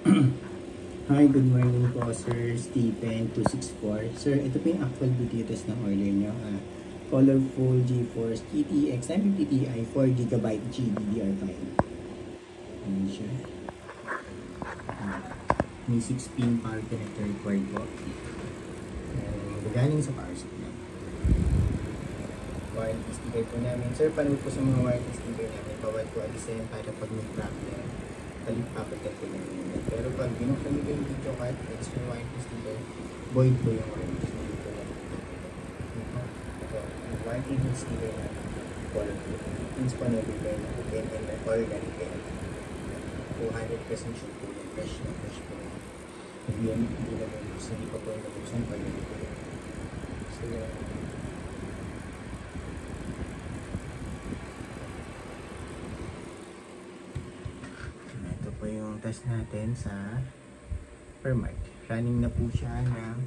Hi, good morning po, Sir Stephen 264. Sir, ito po yung actual video test ng order nyo. Colorful GeForce GTX 950 Ti 4GB GDDR5. Ayan siya. May 6-pin power connector required po. Galing sa power supply. Warranty sticker po namin. Sir, panood po sa mga warranty sticker namin. Bawal po alisin para pag may problem. Palit-papagat po namin. Pero pag binuksan nyo yung video card, next yung warranty sticker, void po yung warranty sticker namin. Ito, yung warranty sticker namin. Colorful. Pins po na repair na open and all na repair. 200% sure po yung fresh na fresh po. Hindi na gusto, hindi pa po yung nabuksan pag na-repair. So, ito po yung test natin sa Permark. Running na po siya ng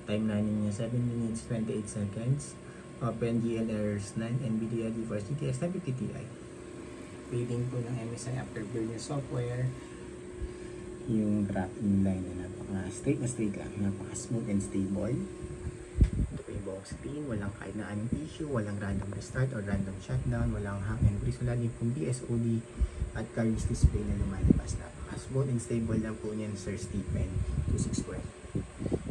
time running niya 7 minutes 28 seconds. Open GL errors 9 NVIDIA GeForce GTX 950 Ti. Reading po ng MSI Afterburner software. Yung graph inline na napaka-straight lang, napaka-smooth and stable. Ito po yung buong screen, walang kahit na anong issue, walang random restart or random shutdown, walang hang and freeze, wala din pong BSOD at carries display na lumalabas. Napaka-smooth and stable lang po niyan, Sir Stephen 264.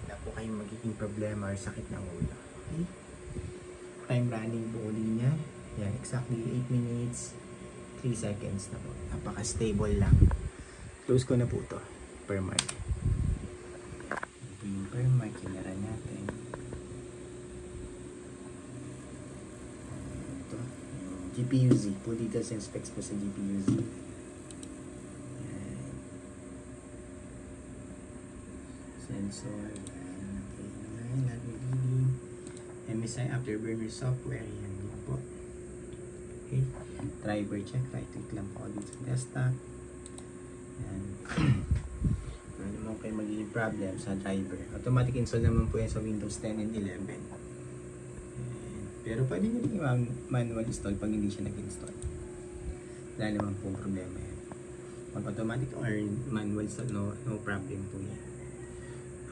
Wala po kayong magiging problema or sakit ng ulo. Okay? Time running po uli niya. Yan, exactly 8 minutes 3 seconds na po. Napaka-stable lang. Close ko na po ito. Permark. Ito yung Permark. Kinara natin. Ito. Yung GPU-Z. Full details and specs po sa GPU-Z. Sensor. Not reading. MSI Afterburner software. Yan din po. Okay. Driver check. Right click lang po dito sa desktop. Yan. Ano naman kayo magiging problem sa driver. Automatic install naman po yan sa Windows 10 and 11. Yan. Pero pwede nyo rin manual install pag hindi siya nag-install. Wala naman po problema yan. Pag automatic or manual install, no problem po yan.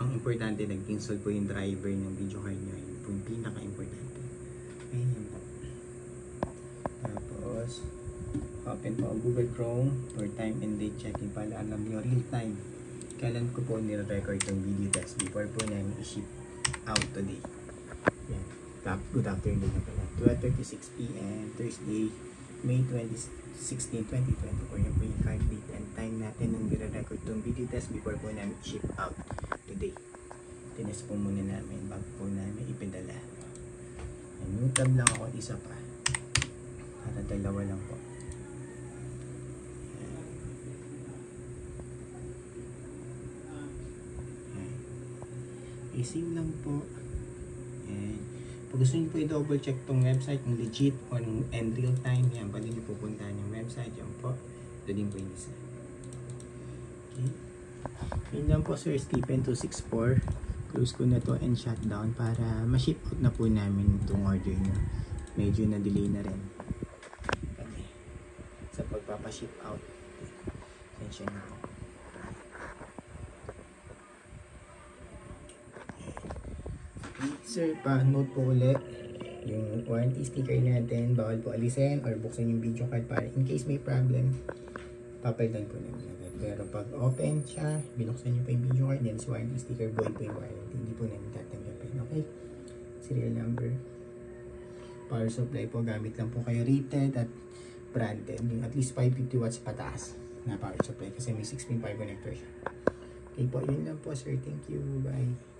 Ang importante, nag-install po yung driver ng video card nyo. Yun po yung pinaka-importante. Ayan yan po. Tapos, open po ang Google Chrome for time and date checking para alam nyo real time. Kailan ko po nire-record yung video test before po namin i-ship out today. Yan. Good afternoon na pala. 12:36 PM, Thursday, May 16, 2024. Yan po yung card date and time natin nung nire-record yung video test before po namin i-ship out today. Tinest po muna namin bago po namin ipedala. New tab lang ako, isa pa. Para dalawa lang po. I-save lang po. And pag gusto nyo po i-double check tong website kung legit o and real time, yan, pwede nyo pupuntahan yung website, yan po. Ito din po yung isa. Okay. Yun lang po, Sir Stephen 264. Close ko na to and shutdown para ma-ship out na po namin itong order nyo. Medyo na-delay na rin kami sa pagpapaship out. Attention na po. Sir, pa-note po ulit yung warranty sticker natin. Bawal po alisin or buksan yung video card para in case may problem, papalitan po namin agad. Pero pag open siya, binuksan nyo pa yung video card, then sa warranty sticker, void po yung warranty. Hindi po namin tatanggapin. Okay? Serial number. Power supply po, gamit lang po kayo rated at branded. Yung at least 550 watts pataas na power supply kasi may 6.5 connector siya. Okay po, yun lang po, sir. Thank you. Bye.